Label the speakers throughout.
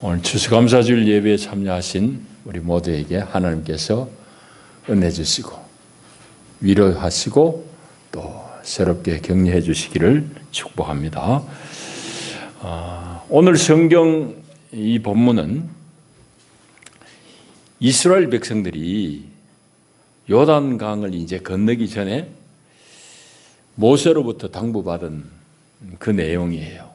Speaker 1: 오늘 추수감사주일 예배에 참여하신 우리 모두에게 하나님께서 은혜 주시고 위로하시고 또 새롭게 격려해 주시기를 축복합니다. 오늘 성경 이 본문은 이스라엘 백성들이 요단강을 이제 건너기 전에 모세로부터 당부받은 그 내용이에요.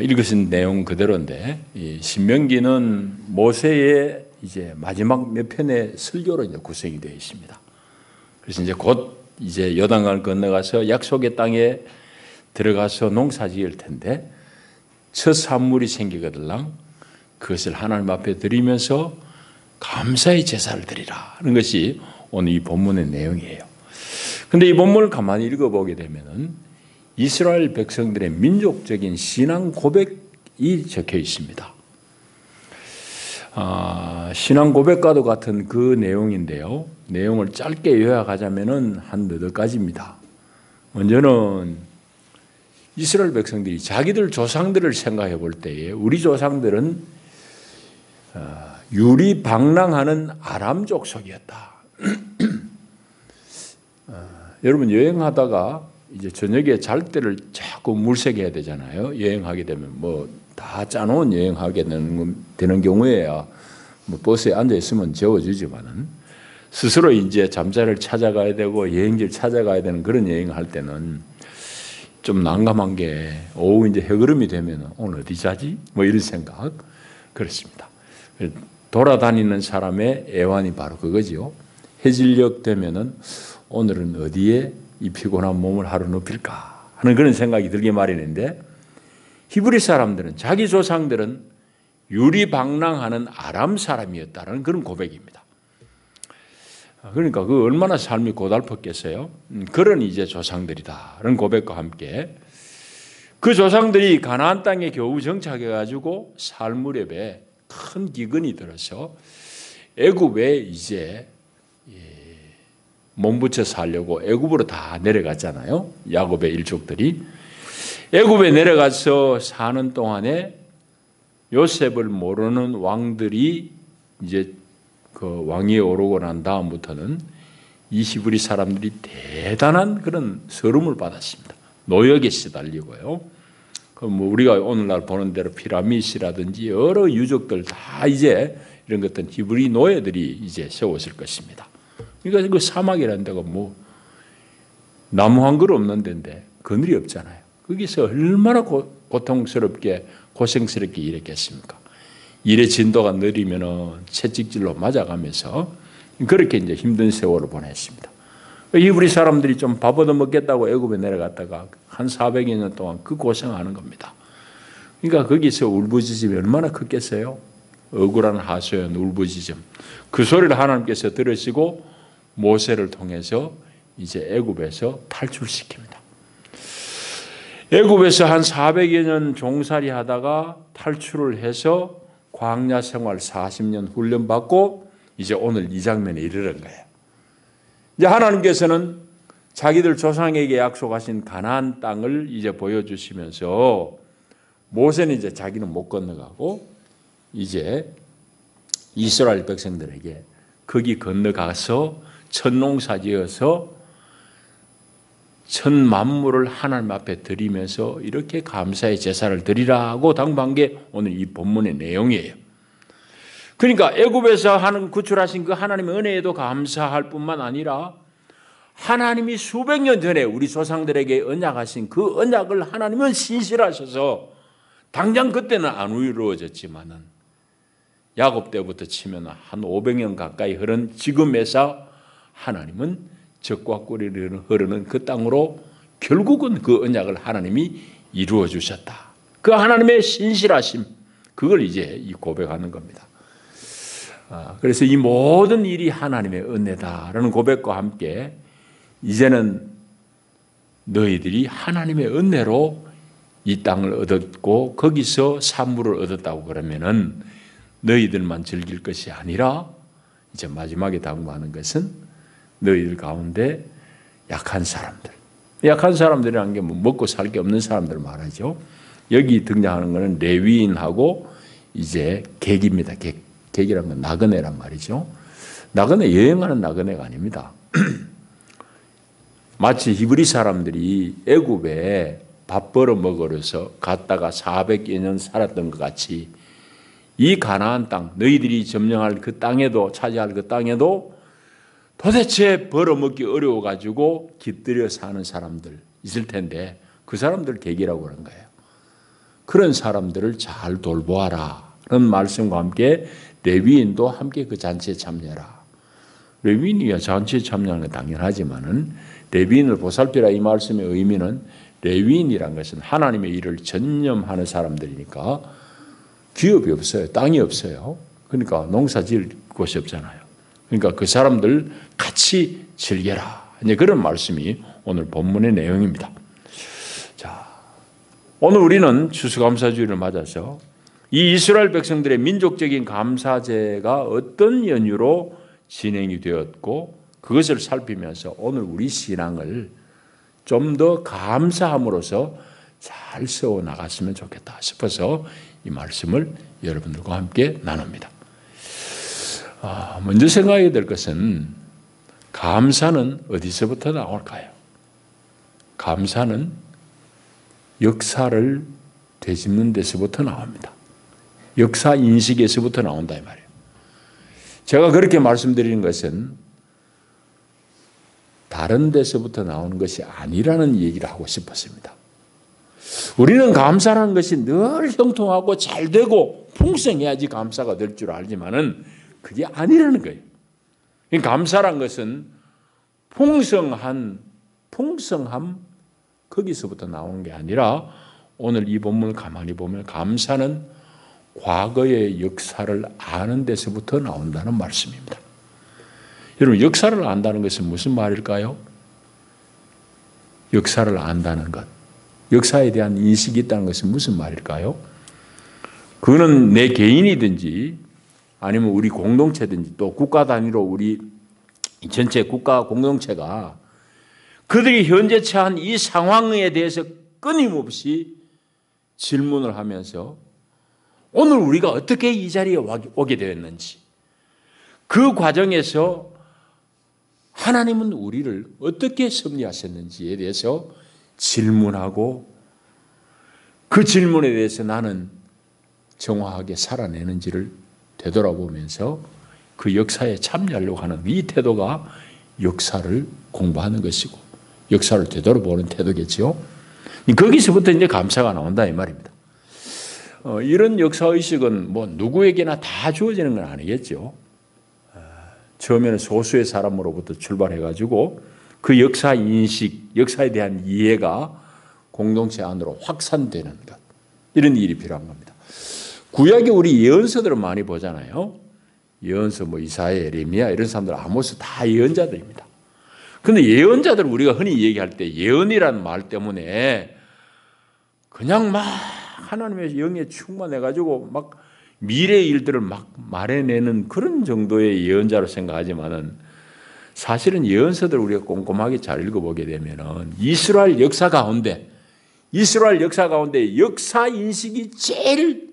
Speaker 1: 읽으신 내용 그대로인데, 이 신명기는 모세의 이제 마지막 몇 편의 설교로 이제 구성이 되어 있습니다. 그래서 이제 곧 이제 요단강을 건너가서 약속의 땅에 들어가서 농사 지을 텐데, 첫 산물이 생기거들랑 그것을 하나님 앞에 드리면서 감사의 제사를 드리라 하는 것이 오늘 이 본문의 내용이에요. 근데 이 본문을 가만히 읽어보게 되면은 이스라엘 백성들의 민족적인 신앙 고백이 적혀 있습니다. 신앙 고백과도 같은 그 내용인데요. 내용을 짧게 요약하자면은 한 너댓 가지입니다. 먼저는 이스라엘 백성들이 자기들 조상들을 생각해 볼 때에 우리 조상들은 유리방랑하는 아람족 속이었다. 여러분 여행하다가 이제 저녁에 잘 때를 자꾸 물색해야 되잖아요. 여행하게 되면 뭐 다 짜놓은 여행하게 되는 경우에야 뭐 버스에 앉아 있으면 재워주지만은 스스로 이제 잠자리를 찾아가야 되고 여행지를 찾아가야 되는 그런 여행을 할 때는 좀 난감한 게 오후 이제 해그름이 되면 오늘 어디 자지? 뭐 이런 생각 그렇습니다. 돌아다니는 사람의 애환이 바로 그거지요. 해질녘 되면은 오늘은 어디에 이 피곤한 몸을 하루 눕힐까 하는 그런 생각이 들게 마련인데, 히브리 사람들은 자기 조상들은 유리방랑하는 아람 사람이었다는 그런 고백입니다. 그러니까 그 얼마나 삶이 고달팠겠어요. 그런 이제 조상들이다라는 고백과 함께 그 조상들이 가나안 땅에 겨우 정착해가지고 살 무렵에 큰 기근이 들어서 애굽에 이제 몸부쳐 살려고 애굽으로 다 내려갔잖아요. 야곱의 일족들이 애굽에 내려가서 사는 동안에 요셉을 모르는 왕들이 이제 그 왕위에 오르고 난 다음부터는 이 히브리 사람들이 대단한 그런 서름을 받았습니다. 노역에 시달리고요. 뭐 우리가 오늘날 보는 대로 피라미시라든지 여러 유족들 다 이제 이런 것들은 히브리 노예들이 이제 세웠을 것입니다. 그러니까 그 사막이라는 데가 뭐 나무 한 그루 없는 데인데 그늘이 없잖아요. 거기서 얼마나 고통스럽게 고생스럽게 일했겠습니까? 일의 진도가 느리면은 채찍질로 맞아가면서 그렇게 이제 힘든 세월을 보냈습니다. 히브리 사람들이 좀 밥 얻어 먹겠다고 애굽에 내려갔다가 한 400여 년 동안 그 고생하는 겁니다. 그러니까 거기서 울부짖음이 얼마나 컸겠어요? 억울한 하소연, 울부짖음. 그 소리를 하나님께서 들으시고 모세를 통해서 이제 애굽에서 탈출시킵니다. 애굽에서 한 400여 년 종살이 하다가 탈출을 해서 광야 생활 40년 훈련받고 이제 오늘 이 장면에 이르는 거예요. 이제 하나님께서는 자기들 조상에게 약속하신 가나안 땅을 이제 보여주시면서 모세는 이제 자기는 못 건너가고 이제 이스라엘 백성들에게 거기 건너가서 첫 농사 지어서 첫 만물을 하나님 앞에 드리면서 이렇게 감사의 제사를 드리라고 당부한 게 오늘 이 본문의 내용이에요. 그러니까 애굽에서 하는 구출하신 그 하나님의 은혜에도 감사할 뿐만 아니라 하나님이 수백 년 전에 우리 조상들에게 언약하신 그 언약을 하나님은 신실하셔서 당장 그때는 안 이루어졌지만은 야곱 때부터 치면 한 500년 가까이 흐른 지금에서 하나님은 적과 꿀이 흐르는 그 땅으로 결국은 그 언약을 하나님이 이루어 주셨다. 그 하나님의 신실하심, 그걸 이제 이 고백하는 겁니다. 그래서 이 모든 일이 하나님의 은혜다라는 고백과 함께 이제는 너희들이 하나님의 은혜로 이 땅을 얻었고 거기서 산물을 얻었다고 그러면은 너희들만 즐길 것이 아니라 이제 마지막에 당부하는 것은 너희들 가운데 약한 사람들, 약한 사람들이라는 게 뭐 먹고 살 게 없는 사람들 말하죠. 여기 등장하는 것은 레위인하고 이제 객입니다. 객이란 건 나그네란 말이죠. 나그네, 여행하는 나그네가 아닙니다. 마치 히브리 사람들이 애굽에 밥 벌어 먹으러서 갔다가 400여 년 살았던 것 같이 이 가나안 땅, 너희들이 점령할 그 땅에도, 차지할 그 땅에도 도대체 벌어먹기 어려워가지고 깃들여 사는 사람들 있을 텐데 그 사람들 객이라고 그런 거예요. 그런 사람들을 잘 돌보아라 라는 말씀과 함께 레위인도 함께 그 잔치에 참여해라. 레위인이 잔치에 참여하는 건 당연하지만은 레위인을 보살피라 이 말씀의 의미는 레위인이란 것은 하나님의 일을 전념하는 사람들이니까 기업이 없어요. 땅이 없어요. 그러니까 농사 지을 곳이 없잖아요. 그러니까 그 사람들 같이 즐겨라. 이제 그런 말씀이 오늘 본문의 내용입니다. 자, 오늘 우리는 추수감사주일을 맞아서 이 이스라엘 백성들의 민족적인 감사제가 어떤 연유로 진행이 되었고 그것을 살피면서 오늘 우리 신앙을 좀 더 감사함으로써 잘 세워 나갔으면 좋겠다 싶어서 이 말씀을 여러분들과 함께 나눕니다. 먼저 생각해야 될 것은 감사는 어디서부터 나올까요? 감사는 역사를 되짚는 데서부터 나옵니다. 역사 인식에서부터 나온다 이 말이에요. 제가 그렇게 말씀드리는 것은 다른 데서부터 나오는 것이 아니라는 얘기를 하고 싶었습니다. 우리는 감사라는 것이 늘 형통하고 잘 되고 풍성해야지 감사가 될 줄 알지만은 그게 아니라는 거예요. 감사란 것은 풍성함 거기서부터 나오는 게 아니라 오늘 이 본문을 가만히 보면 감사는 과거의 역사를 아는 데서부터 나온다는 말씀입니다. 여러분, 역사를 안다는 것은 무슨 말일까요? 역사를 안다는 것, 역사에 대한 인식이 있다는 것은 무슨 말일까요? 그거는 내 개인이든지 아니면 우리 공동체든지 또 국가 단위로 우리 전체 국가 공동체가 그들이 현재 처한 이 상황에 대해서 끊임없이 질문을 하면서 오늘 우리가 어떻게 이 자리에 오게 되었는지, 그 과정에서 하나님은 우리를 어떻게 섭리하셨는지에 대해서 질문하고 그 질문에 대해서 나는 정확하게 살아내는지를 되돌아보면서 그 역사에 참여하려고 하는 이 태도가 역사를 공부하는 것이고 역사를 되돌아보는 태도겠죠. 거기서부터 이제 감사가 나온다 이 말입니다. 이런 역사의식은 뭐 누구에게나 다 주어지는 건 아니겠죠. 처음에는 소수의 사람으로부터 출발해가지고 그 역사 인식, 역사에 대한 이해가 공동체 안으로 확산되는 것, 이런 일이 필요한 겁니다. 구약에 우리 예언서들을 많이 보잖아요. 예언서 뭐 이사야, 예레미야 이런 사람들 아모스 다 예언자들입니다. 그런데 예언자들 우리가 흔히 얘기할 때 예언이라는 말 때문에 그냥 막 하나님의 영에 충만해가지고 막 미래의 일들을 막 말해내는 그런 정도의 예언자로 생각하지만은 사실은 예언서들을 우리가 꼼꼼하게 잘 읽어보게 되면은 이스라엘 역사 가운데 역사 인식이 제일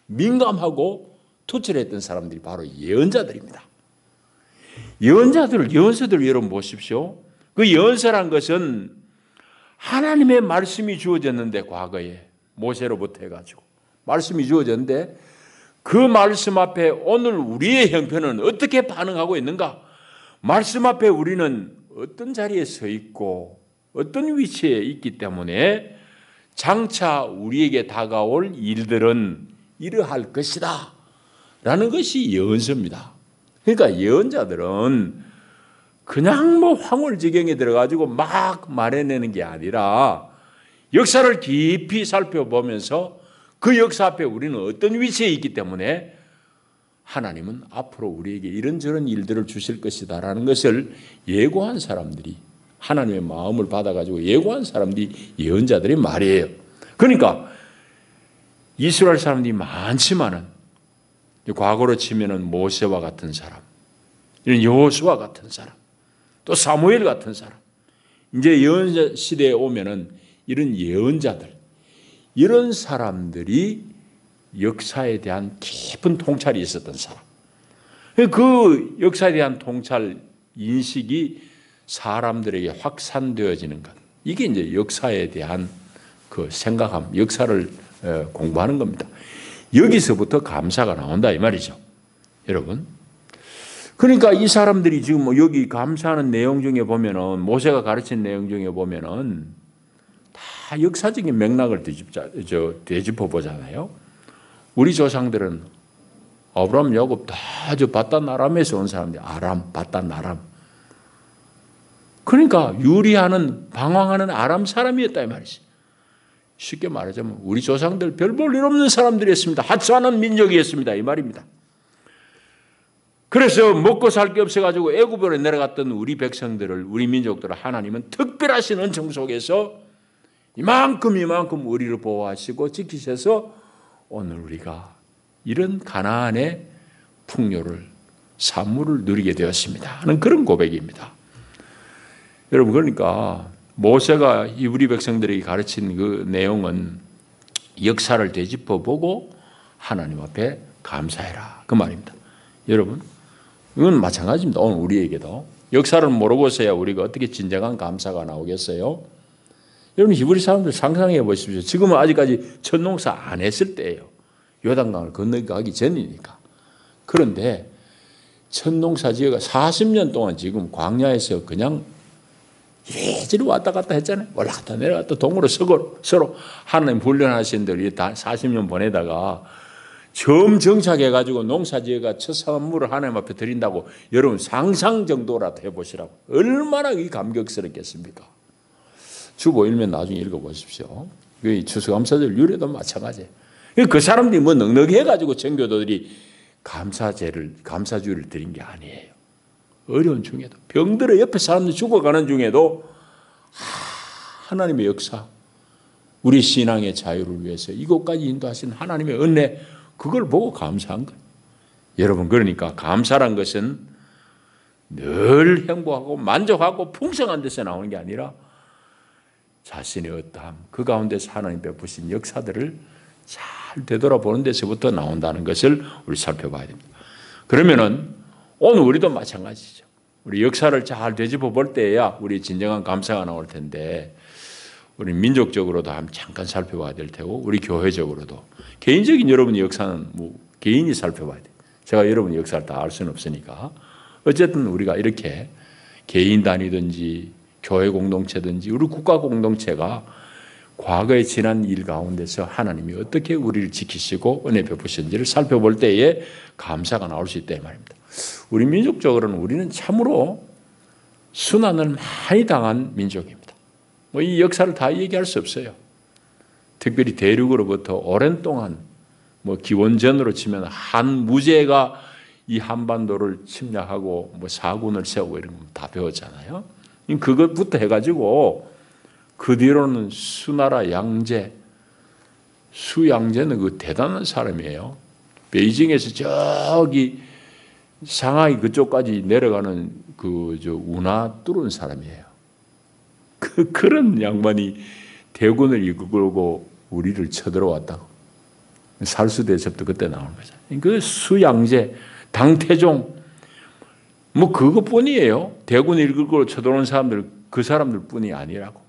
Speaker 1: 민감하고 투철했던 사람들이 바로 예언자들입니다. 예언서들을 여러분 보십시오. 그 예언서란 것은 하나님의 말씀이 주어졌는데 과거에 모세로부터 해가지고 말씀이 주어졌는데 그 말씀 앞에 오늘 우리의 형편은 어떻게 반응하고 있는가? 말씀 앞에 우리는 어떤 자리에 서 있고 어떤 위치에 있기 때문에 장차 우리에게 다가올 일들은 이러할 것이다 라는 것이 예언서입니다. 그러니까 예언자들은 그냥 뭐 황홀지경에 들어가지고 막 말해내는 게 아니라 역사를 깊이 살펴보면서 그 역사 앞에 우리는 어떤 위치에 있기 때문에 하나님은 앞으로 우리에게 이런저런 일들을 주실 것이다 라는 것을 예고한 사람들이, 하나님의 마음을 받아가지고 예고한 사람들이 예언자들의 말이에요. 그러니까 이스라엘 사람들이 많지만은 과거로 치면은 모세와 같은 사람, 이런 여호수아 같은 사람, 또 사무엘 같은 사람, 이제 예언자 시대에 오면은 이런 예언자들, 이런 사람들이 역사에 대한 깊은 통찰이 있었던 사람. 그 역사에 대한 통찰 인식이 사람들에게 확산되어지는 것. 이게 이제 역사에 대한 그 생각함, 역사를 공부하는 겁니다. 여기서부터 감사가 나온다 이 말이죠. 여러분. 그러니까 이 사람들이 지금 여기 감사하는 내용 중에 보면은 모세가 가르친 내용 중에 보면은 다 역사적인 맥락을 되짚어 보잖아요. 우리 조상들은 아브라함, 야곱 다 저 바단 아람에서 온 사람들, 아람, 바단 아람. 그러니까 유리하는 방황하는 아람 사람이었다 이 말이지. 쉽게 말하자면 우리 조상들 별 볼 일 없는 사람들이었습니다. 하찮은 민족이었습니다 이 말입니다. 그래서 먹고 살 게 없어가지고 애굽으로 내려갔던 우리 백성들을, 우리 민족들을 하나님은 특별하신 은총 속에서 이만큼 우리를 보호하시고 지키셔서 오늘 우리가 이런 가나안의 풍요를, 산물을 누리게 되었습니다 하는 그런 고백입니다. 여러분, 그러니까 모세가 우리 백성들에게 가르친 그 내용은 역사를 되짚어보고 하나님 앞에 감사해라 그 말입니다. 여러분, 이건 마찬가지입니다. 오늘 우리에게도 역사를 모르고서야 우리가 어떻게 진정한 감사가 나오겠어요? 여러분, 히브리 사람들 상상해 보십시오. 지금은 아직까지 첫 농사 안 했을 때예요. 요단강을 건너가기 전이니까. 그런데 첫 농사 지어가 40년 동안 지금 광야에서 그냥 이리저리 왔다 갔다 했잖아요. 올라갔다 내려갔다 동으로 서로 하나님 훈련하신 들이 다 40년 보내다가 처음 정착해가지고 농사 지어가 첫 산물을 하나님 앞에 드린다고 여러분 상상 정도라도 해보시라고. 얼마나 이 감격스럽겠습니까? 주보 일면 나중에 읽어보십시오. 그 추수감사절 유래도 마찬가지예요. 그 사람들이 뭐 넉넉해가지고 청교도들이 감사주를 드린 게 아니에요. 어려운 중에도, 병들어 옆에 사람들 죽어가는 중에도 하나님의 역사, 우리 신앙의 자유를 위해서 이곳까지 인도하신 하나님의 은혜, 그걸 보고 감사한 거예요. 여러분, 그러니까 감사란 것은 늘 행복하고 만족하고 풍성한 데서 나오는 게 아니라 자신의 어떠함, 그 가운데서 하나님 베푸신 역사들을 잘 되돌아보는 데서부터 나온다는 것을 우리 살펴봐야 됩니다. 그러면은 오늘 우리도 마찬가지죠. 우리 역사를 잘 되짚어 볼 때야 우리 진정한 감사가 나올 텐데, 우리 민족적으로도 한번 잠깐 살펴봐야 될 테고, 우리 교회적으로도, 개인적인 여러분의 역사는 뭐 개인이 살펴봐야 돼요. 제가 여러분의 역사를 다 알 수는 없으니까. 어쨌든 우리가 이렇게 개인 단위든지 교회 공동체든지 우리 국가 공동체가 과거에 지난 일 가운데서 하나님이 어떻게 우리를 지키시고 은혜 베푸셨는지를 살펴볼 때에 감사가 나올 수 있다 이 말입니다. 우리 민족적으로는 우리는 참으로 순환을 많이 당한 민족입니다. 뭐 이 역사를 다 얘기할 수 없어요. 특별히 대륙으로부터 오랜 동안 뭐 기원전으로 치면 한무제가 이 한반도를 침략하고 뭐 사군을 세우고 이런 거 다 배웠잖아요. 그것부터 해가지고 그 뒤로는 수나라 양제, 수양제는 그 대단한 사람이에요. 베이징에서 저기 상하이 그쪽까지 내려가는 운하 뚫은 사람이에요. 그런 양반이 대군을 이끌고 우리를 쳐들어왔다고. 살수대첩도 그때 나오는 거죠. 그 수양제, 당태종, 뭐 그것뿐이에요. 대군을 이끌고 쳐들어온 사람들, 그 사람들 뿐이 아니라고.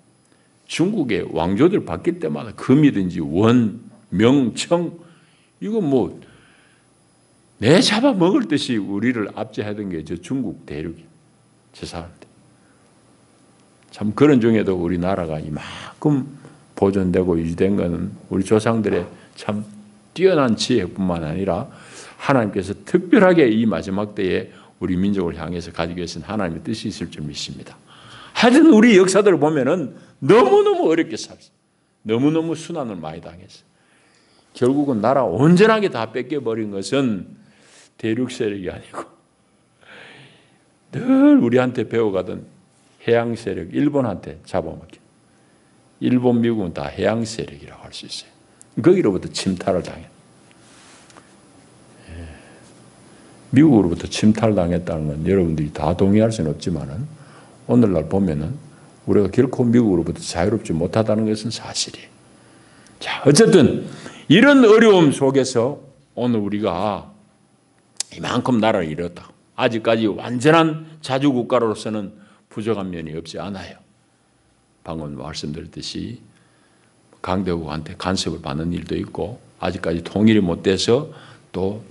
Speaker 1: 중국의 왕조들 바뀔 때마다 금이든지 원, 명, 청, 이거 뭐 내 잡아먹을 듯이 우리를 압제하던 게 저 중국 대륙이, 저 사람들. 참 그런 중에도 우리나라가 이만큼 보존되고 유지된 것은 우리 조상들의 참 뛰어난 지혜뿐만 아니라 하나님께서 특별하게 이 마지막 때에 우리 민족을 향해서 가지고 계신 하나님의 뜻이 있을 줄 믿습니다. 하여튼 우리 역사들을 보면은 너무너무 어렵게 살았어요. 너무너무 순환을 많이 당했어요. 결국은 나라 온전하게 다 뺏겨버린 것은 대륙 세력이 아니고 늘 우리한테 배워가던 해양 세력, 일본한테 잡아먹혀. 일본, 미국은 다 해양 세력이라고 할 수 있어요. 거기로부터 침탈을 당했어요. 미국으로부터 침탈당했다는 건 여러분들이 다 동의할 수는 없지만은 오늘날 보면은 우리가 결코 미국으로부터 자유롭지 못하다는 것은 사실이에요. 자, 어쨌든 이런 어려움 속에서 오늘 우리가 이만큼 나라를 이뤘다. 아직까지 완전한 자주국가로서는 부족한 면이 없지 않아요. 방금 말씀드렸듯이 강대국한테 간섭을 받는 일도 있고 아직까지 통일이 못 돼서 또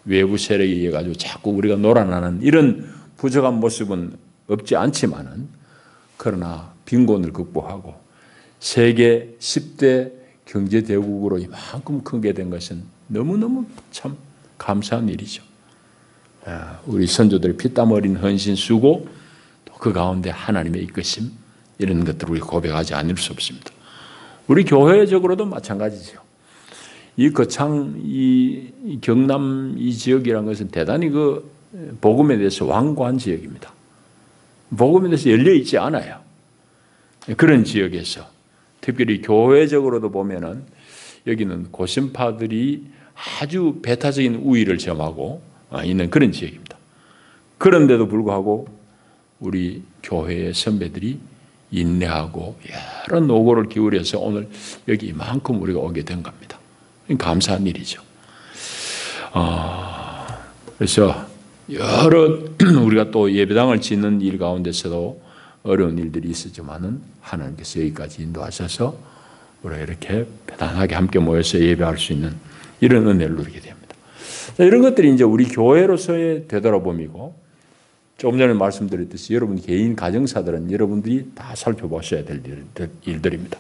Speaker 1: 외부 세력에 의해 가지고 자꾸 우리가 놀아나는 이런 부족한 모습은 없지 않지만은 그러나 빈곤을 극복하고 세계 10대 경제대국으로 이만큼 크게 된 것은 너무너무 참 감사한 일이죠. 우리 선조들의 피땀 어린 헌신 수고 또 그 가운데 하나님의 이끄심 이런 것들을 우리 고백하지 않을 수 없습니다. 우리 교회적으로도 마찬가지죠. 이 거창 이 경남 이 지역이라는 것은 대단히 그 복음에 대해서 완고한 지역입니다. 복음에 대해서 열려 있지 않아요. 그런 지역에서 특별히 교회적으로도 보면은 여기는 고신파들이 아주 배타적인 우위를 점하고 있는 그런 지역입니다. 그런데도 불구하고 우리 교회의 선배들이 인내하고 여러 노고를 기울여서 오늘 여기 이만큼 우리가 오게 된 겁니다. 감사한 일이죠. 그래서 여러 우리가 또 예배당을 짓는 일 가운데서도 어려운 일들이 있었지만은 하나님께서 여기까지 인도하셔서 우리가 이렇게 편안하게 함께 모여서 예배할 수 있는 이런 은혜를 누리게 됩니다. 이런 것들이 이제 우리 교회로서의 되돌아봄이고 조금 전에 말씀드렸듯이 여러분 개인 가정사들은 여러분들이 다 살펴보셔야 될 일들입니다.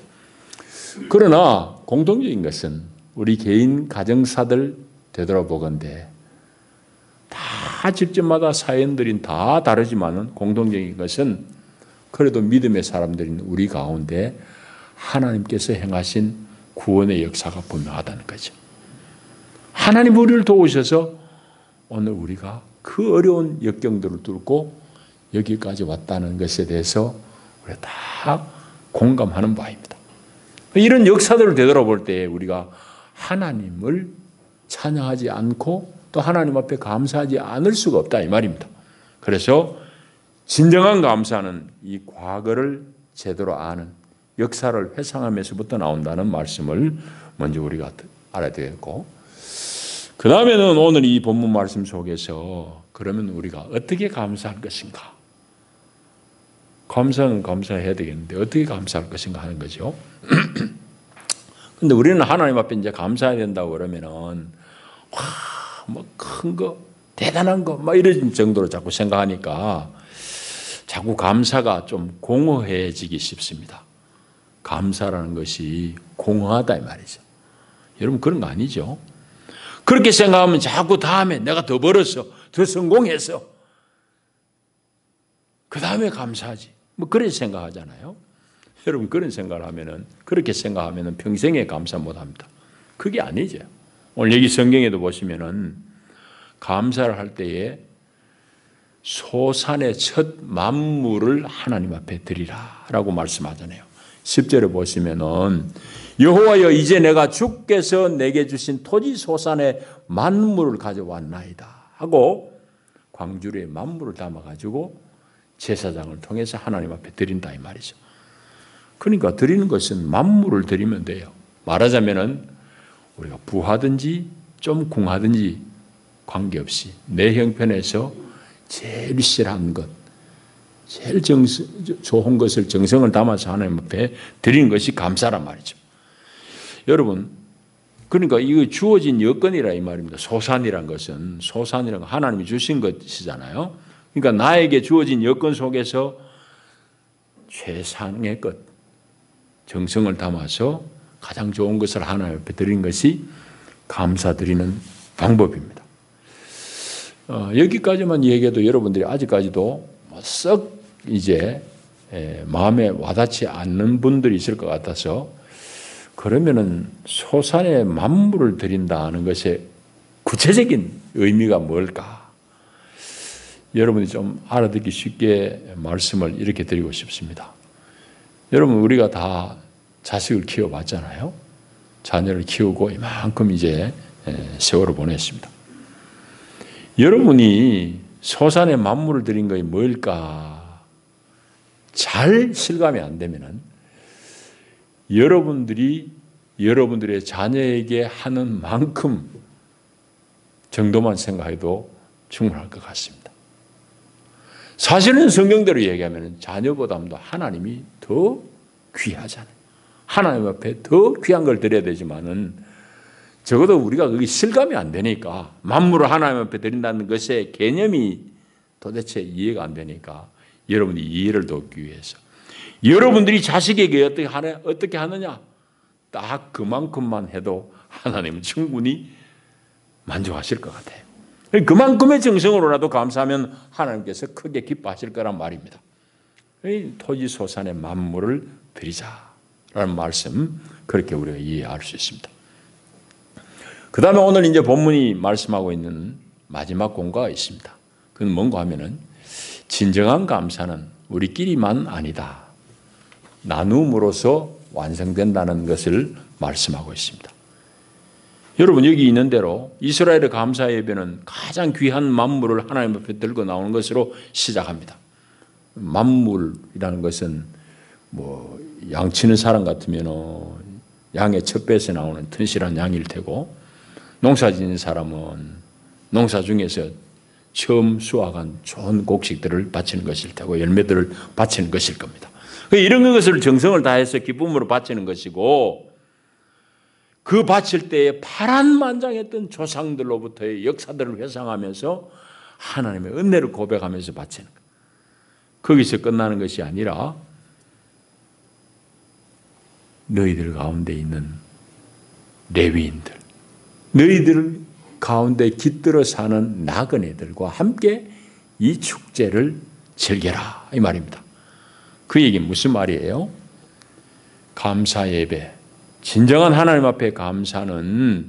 Speaker 1: 그러나 공통적인 것은 우리 개인 가정사들 되돌아보건대 다 집집마다 사연들이 다 다르지만은 공통적인 것은 그래도 믿음의 사람들인 우리 가운데 하나님께서 행하신 구원의 역사가 분명하다는 거죠. 하나님 우리를 도우셔서 오늘 우리가 그 어려운 역경들을 뚫고 여기까지 왔다는 것에 대해서 우리가 다 공감하는 바입니다. 이런 역사들을 되돌아볼 때 우리가 하나님을 찬양하지 않고 또 하나님 앞에 감사하지 않을 수가 없다 이 말입니다. 그래서 진정한 감사는 이 과거를 제대로 아는 역사를 회상하면서부터 나온다는 말씀을 먼저 우리가 알아야 되겠고, 그 다음에는 오늘 이 본문 말씀 속에서 그러면 우리가 어떻게 감사할 것인가? 감사는 감사해야 되겠는데 어떻게 감사할 것인가 하는 거죠. 근데 우리는 하나님 앞에 이제 감사해야 된다고 그러면은 뭐 큰 거, 대단한 거, 막 이런 정도로 자꾸 생각하니까 자꾸 감사가 좀 공허해지기 쉽습니다. 감사라는 것이 공허하다 이 말이죠. 여러분 그런 거 아니죠? 그렇게 생각하면 자꾸 다음에 내가 더 벌었어, 더 성공했어, 그 다음에 감사하지. 뭐 그렇게 생각하잖아요. 여러분 그런 생각을 하면은 그렇게 생각하면은 평생에 감사 못합니다. 그게 아니죠. 오늘 여기 성경에도 보시면은 감사를 할 때에 소산의 첫 만물을 하나님 앞에 드리라라고 말씀하잖아요. 10절에 보시면은 여호와여 이제 내가 주께서 내게 주신 토지 소산의 만물을 가져왔나이다 하고 광주리에 만물을 담아가지고 제사장을 통해서 하나님 앞에 드린다 이 말이죠. 그러니까 드리는 것은 만물을 드리면 돼요. 말하자면은 우리가 부하든지 좀 궁하든지 관계없이 내 형편에서 제일 실한 것, 제일 좋은 것을 정성을 담아서 하나님 앞에 드리는 것이 감사란 말이죠. 여러분, 그러니까 이거 주어진 여건이라 이 말입니다. 소산이란 것은, 소산이란 건 하나님이 주신 것이잖아요. 그러니까 나에게 주어진 여건 속에서 최상의 것, 정성을 담아서 가장 좋은 것을 하나님 앞에 드리는 것이 감사드리는 방법입니다. 여기까지만 얘기해도 여러분들이 아직까지도 썩 이제 마음에 와닿지 않는 분들이 있을 것 같아서, 그러면은 소산의 만물을 드린다는 것의 구체적인 의미가 뭘까? 여러분이 좀 알아듣기 쉽게 말씀을 이렇게 드리고 싶습니다. 여러분 우리가 다 자식을 키워봤잖아요. 자녀를 키우고 이만큼 이제 세월을 보냈습니다. 여러분이 소산의 만물을 드린 것이 뭘까? 잘 실감이 안 되면은 여러분들이 여러분들의 자녀에게 하는 만큼 정도만 생각해도 충분할 것 같습니다. 사실은 성경대로 얘기하면 자녀보다도 하나님이 더 귀하잖아요. 하나님 앞에 더 귀한 걸 드려야 되지만은 적어도 우리가 그게 실감이 안 되니까, 만물을 하나님 앞에 드린다는 것의 개념이 도대체 이해가 안 되니까 여러분이 이해를 돕기 위해서 여러분들이 자식에게 어떻게 하느냐, 딱 그만큼만 해도 하나님은 충분히 만족하실 것 같아요. 그만큼의 정성으로라도 감사하면 하나님께서 크게 기뻐하실 거란 말입니다. 토지소산의 만물을 드리자라는 말씀, 그렇게 우리가 이해할 수 있습니다. 그 다음에 오늘 이제 본문이 말씀하고 있는 마지막 공과가 있습니다. 그건 뭔가 하면은 진정한 감사는 우리끼리만 아니다, 나눔으로서 완성된다는 것을 말씀하고 있습니다. 여러분, 여기 있는 대로 이스라엘의 감사 예배는 가장 귀한 만물을 하나님 앞에 들고 나오는 것으로 시작합니다. 만물이라는 것은 뭐 양치는 사람 같으면 양의 첫 배에서 나오는 튼실한 양일 테고, 농사 짓는 사람은 농사 중에서 처음 수확한 좋은 곡식들을 바치는 것일 테고 열매들을 바치는 것일 겁니다. 이런 것을 정성을 다해서 기쁨으로 바치는 것이고, 그 바칠 때에 파란만장했던 조상들로부터의 역사들을 회상하면서 하나님의 은혜를 고백하면서 바치는 것. 거기서 끝나는 것이 아니라 너희들 가운데 있는 레위인들, 너희들 가운데 깃들어 사는 나그네들과 함께 이 축제를 즐겨라, 이 말입니다. 그 얘기는 무슨 말이에요? 감사 예배, 진정한 하나님 앞에 감사는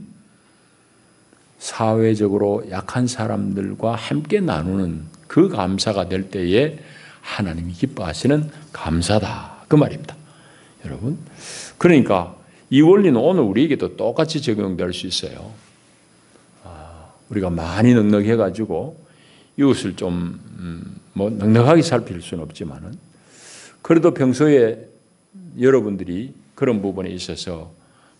Speaker 1: 사회적으로 약한 사람들과 함께 나누는 그 감사가 될 때에 하나님이 기뻐하시는 감사다, 그 말입니다. 여러분, 그러니까 이 원리는 오늘 우리에게도 똑같이 적용될 수 있어요. 우리가 많이 넉넉해가지고 이웃을 좀 넉넉하게 살필 수는 없지만은, 그래도 평소에 여러분들이 그런 부분에 있어서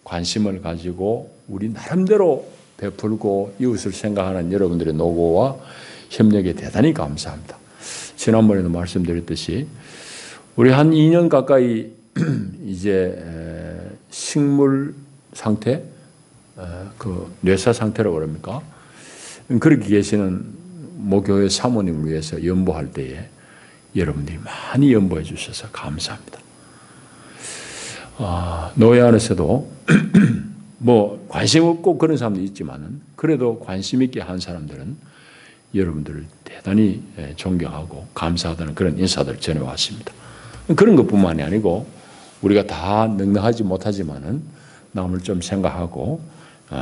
Speaker 1: 관심을 가지고 우리 나름대로 베풀고 이웃을 생각하는 여러분들의 노고와 협력에 대단히 감사합니다. 지난번에도 말씀드렸듯이 우리 한 2년 가까이 이제 식물 상태, 그 뇌사 상태라고 그럽니까? 그렇게 계시는 모교회 사모님을 위해서 연보할 때에 여러분들이 많이 연보해 주셔서 감사합니다. 노예 안에서도 뭐 관심 없고 그런 사람도 있지만은 그래도 관심 있게 한 사람들은 여러분들을 대단히 존경하고 감사하다는 그런 인사들 전해왔습니다. 그런 것뿐만이 아니고 우리가 다 넉넉하지 못하지만은 남을 좀 생각하고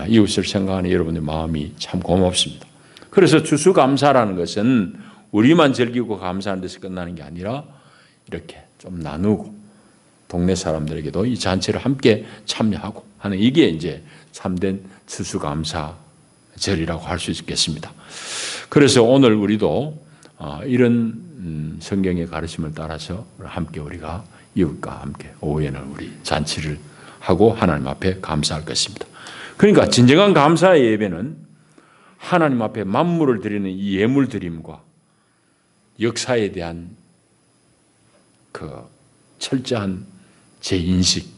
Speaker 1: 이웃을 생각하는 여러분의 마음이 참 고맙습니다. 그래서 추수감사라는 것은 우리만 즐기고 감사하는 데서 끝나는 게 아니라 이렇게 좀 나누고 동네 사람들에게도 이 잔치를 함께 참여하고 하는, 이게 이제 참된 추수감사절이라고 할 수 있겠습니다. 그래서 오늘 우리도 이런 성경의 가르침을 따라서 함께 우리가 이웃과 함께 오후에는 우리 잔치를 하고 하나님 앞에 감사할 것입니다. 그러니까 진정한 감사의 예배는 하나님 앞에 만물을 드리는 이 예물 드림과 역사에 대한 그 철저한 재인식,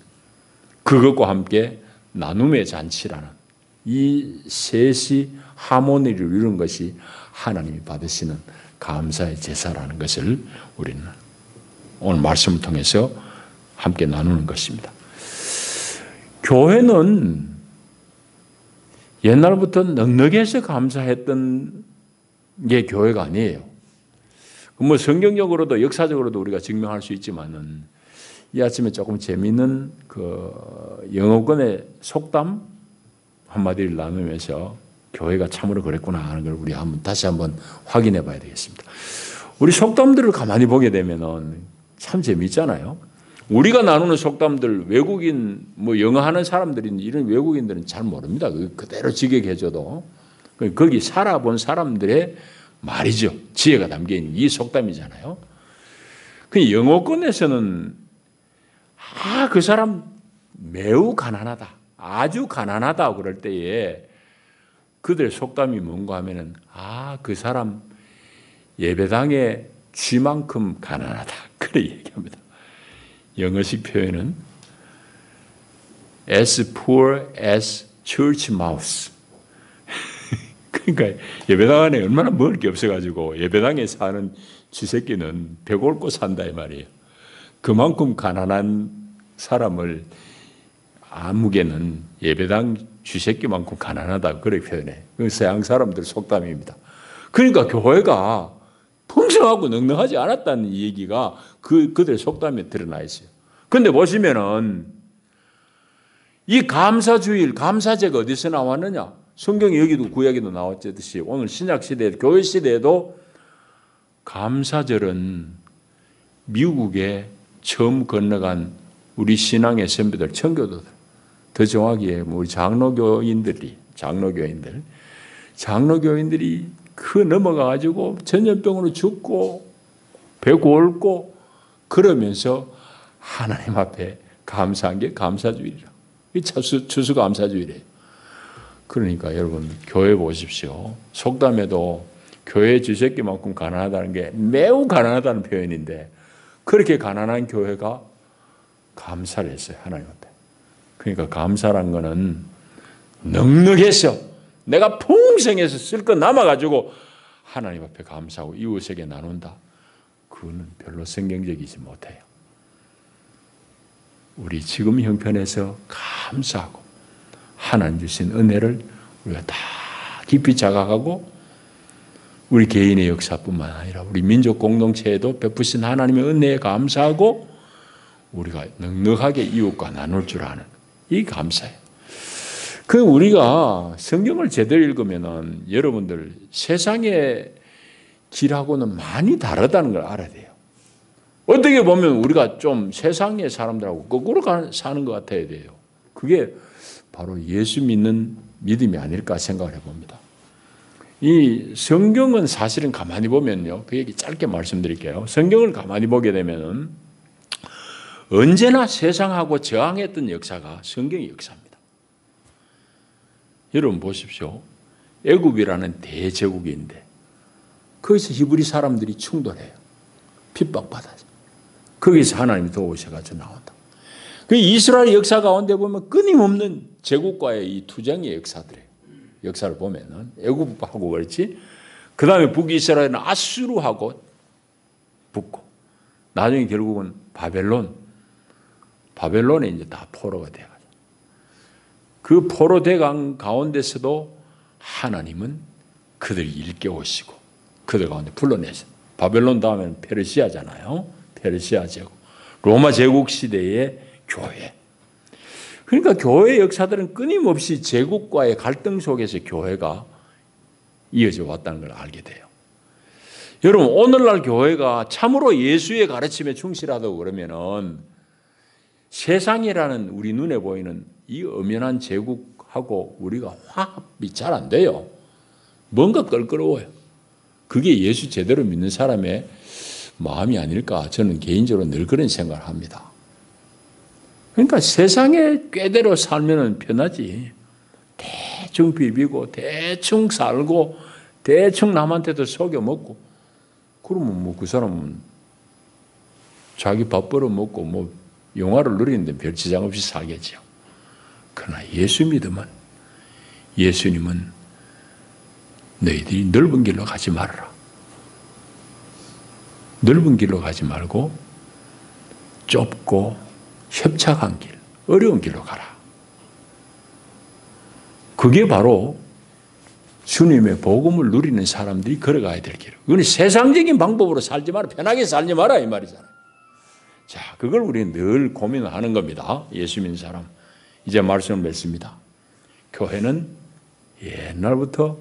Speaker 1: 그것과 함께 나눔의 잔치라는 이 셋이 하모니를 이루는 것이 하나님이 받으시는 감사의 제사라는 것을 우리는 오늘 말씀을 통해서 함께 나누는 것입니다. 교회는 옛날부터 넉넉해서 감사했던 게 교회가 아니에요. 뭐 성경적으로도 역사적으로도 우리가 증명할 수 있지만은, 이 아침에 조금 재미있는 그 영어권의 속담 한마디를 나누면서 교회가 참으로 그랬구나 하는 걸 우리 다시 한번 확인해 봐야 되겠습니다. 우리 속담들을 가만히 보게 되면은 참 재미있잖아요. 우리가 나누는 속담들, 외국인 뭐 영어 하는 사람들이 이런 외국인들은 잘 모릅니다. 그대로 직역해줘도 거기 살아본 사람들의 말이죠. 지혜가 담겨있는 이 속담이잖아요. 그 영어권에서는 그 사람 매우 가난하다, 아주 가난하다 그럴 때에 그들의 속담이 뭔가 하면은 그 사람 예배당의 쥐만큼 가난하다 그래 얘기합니다. 영어식 표현은 as poor as church mouse. 그러니까 예배당 안에 얼마나 먹을 게 없어가지고 예배당에 사는 쥐새끼는 배 곪고 산다 이 말이에요. 그만큼 가난한 사람을 아무개는 예배당 쥐새끼만큼 가난하다 그렇게 표현해. 그 서양 사람들 속담입니다. 그러니까 교회가 풍성하고 넉넉하지 않았다는 얘기가 그들의 속담에 드러나 있어요. 그런데 보시면은 이 감사주일, 감사제가 어디서 나왔느냐? 성경에 여기도 구약에도 나왔듯이 오늘 신약시대, 교회 시대에도 감사절은 미국에 처음 건너간 우리 신앙의 선배들, 청교도들, 더 정확히 우리 장로교인들이 그 넘어가가지고 전염병으로 죽고 배 곪고 그러면서 하나님 앞에 감사한 게 감사주일이라. 이 추수감사주일이에요. 그러니까 여러분 교회 보십시오. 속담에도 교회 쥐새끼만큼 가난하다는 게 매우 가난하다는 표현인데 그렇게 가난한 교회가 감사를 했어요. 하나님 앞에. 그러니까 감사란 거는 넉넉해서 내가 풍성해서 쓸 거 남아가지고 하나님 앞에 감사하고 이웃에게 나눈다. 그거는 별로 성경적이지 못해요. 우리 지금 형편에서 감사하고 하나님 주신 은혜를 우리가 다 깊이 자각하고 우리 개인의 역사뿐만 아니라 우리 민족 공동체에도 베푸신 하나님의 은혜에 감사하고 우리가 넉넉하게 이웃과 나눌 줄 아는 이 감사예요. 그 우리가 성경을 제대로 읽으면은 여러분들 세상의 길하고는 많이 다르다는 걸 알아야 돼요. 어떻게 보면 우리가 좀 세상의 사람들하고 거꾸로 사는 것 같아야 돼요. 그게 바로 예수 믿는 믿음이 아닐까 생각을 해봅니다. 이 성경은 사실은 가만히 보면요. 그 얘기 짧게 말씀드릴게요. 성경을 가만히 보게 되면은 언제나 세상하고 저항했던 역사가 성경의 역사입니다. 여러분 보십시오. 애굽이라는 대제국인데 거기서 히브리 사람들이 충돌해요. 핍박받아서. 거기서 하나님이 도우셔가지고 나온다. 그 이스라엘 역사 가운데 보면 끊임없는 제국과의 이 투쟁의 역사를 보면은 애굽하고 그렇지. 그 다음에 북이스라엘은 아수르하고 붙고 나중에 결국은 바벨론에 이제 다 포로가 돼가지고 그 포로 대강 가운데서도 하나님은 그들을 일깨우시고 그들 가운데 불러내서 바벨론 다음에는 페르시아잖아요. 페르시아 제국, 로마 제국 시대의 교회. 그러니까 교회의 역사들은 끊임없이 제국과의 갈등 속에서 교회가 이어져 왔다는 걸 알게 돼요. 여러분 오늘날 교회가 참으로 예수의 가르침에 충실하다고 그러면은 세상이라는 우리 눈에 보이는 이 엄연한 제국하고 우리가 화합이 잘 안 돼요. 뭔가 껄끄러워요. 그게 예수 제대로 믿는 사람의 마음이 아닐까 저는 개인적으로 늘 그런 생각을 합니다. 그러니까 세상에 꾀대로 살면 편하지. 대충 비비고 대충 살고 대충 남한테도 속여먹고 그러면 뭐 그 사람은 자기 밥 벌어먹고 뭐 영화를 누리는데 별 지장 없이 살겠죠. 그러나 예수 믿으면 예수님은 너희들이 넓은 길로 가지 말아라. 넓은 길로 가지 말고 좁고 협착한 길, 어려운 길로 가라. 그게 바로 주님의 복음을 누리는 사람들이 걸어가야 될 길. 그건 세상적인 방법으로 살지 마라. 편하게 살지 마라 이 말이잖아요. 자, 그걸 우리는 늘 고민하는 겁니다. 예수 믿는 사람. 이제 말씀을 맺습니다. 교회는 옛날부터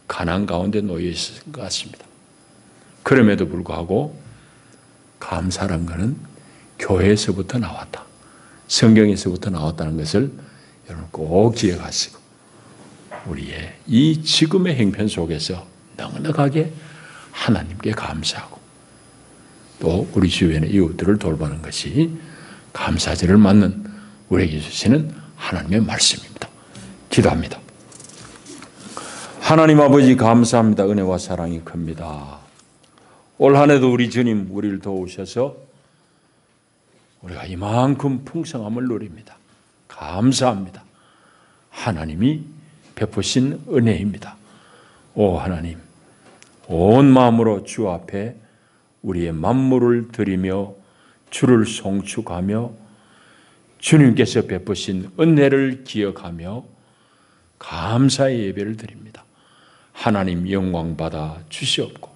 Speaker 1: 가난 가운데 놓여 있을 것 같습니다. 그럼에도 불구하고 감사란 것은 교회에서부터 나왔다. 성경에서부터 나왔다는 것을 여러분 꼭 기억하시고 우리의 이 지금의 형편 속에서 넉넉하게 하나님께 감사하고 또 우리 주변의 이웃들을 돌보는 것이 감사절을 맞는 우리에게 주시는 하나님의 말씀입니다. 기도합니다. 하나님 아버지 감사합니다. 은혜와 사랑이 큽니다. 올 한 해도 우리 주님 우리를 도우셔서 우리가 이만큼 풍성함을 누립니다. 감사합니다. 하나님이 베푸신 은혜입니다. 오 하나님, 온 마음으로 주 앞에 우리의 만물을 드리며 주를 송축하며 주님께서 베푸신 은혜를 기억하며 감사의 예배를 드립니다. 하나님 영광 받아 주시옵고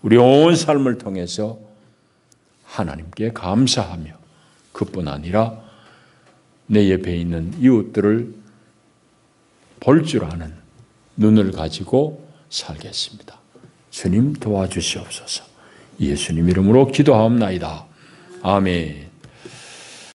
Speaker 1: 우리 온 삶을 통해서 하나님께 감사하며 그뿐 아니라 내 옆에 있는 이웃들을 볼 줄 아는 눈을 가지고 살겠습니다. 주님 도와주시옵소서. 예수님 이름으로 기도하옵나이다. 아멘.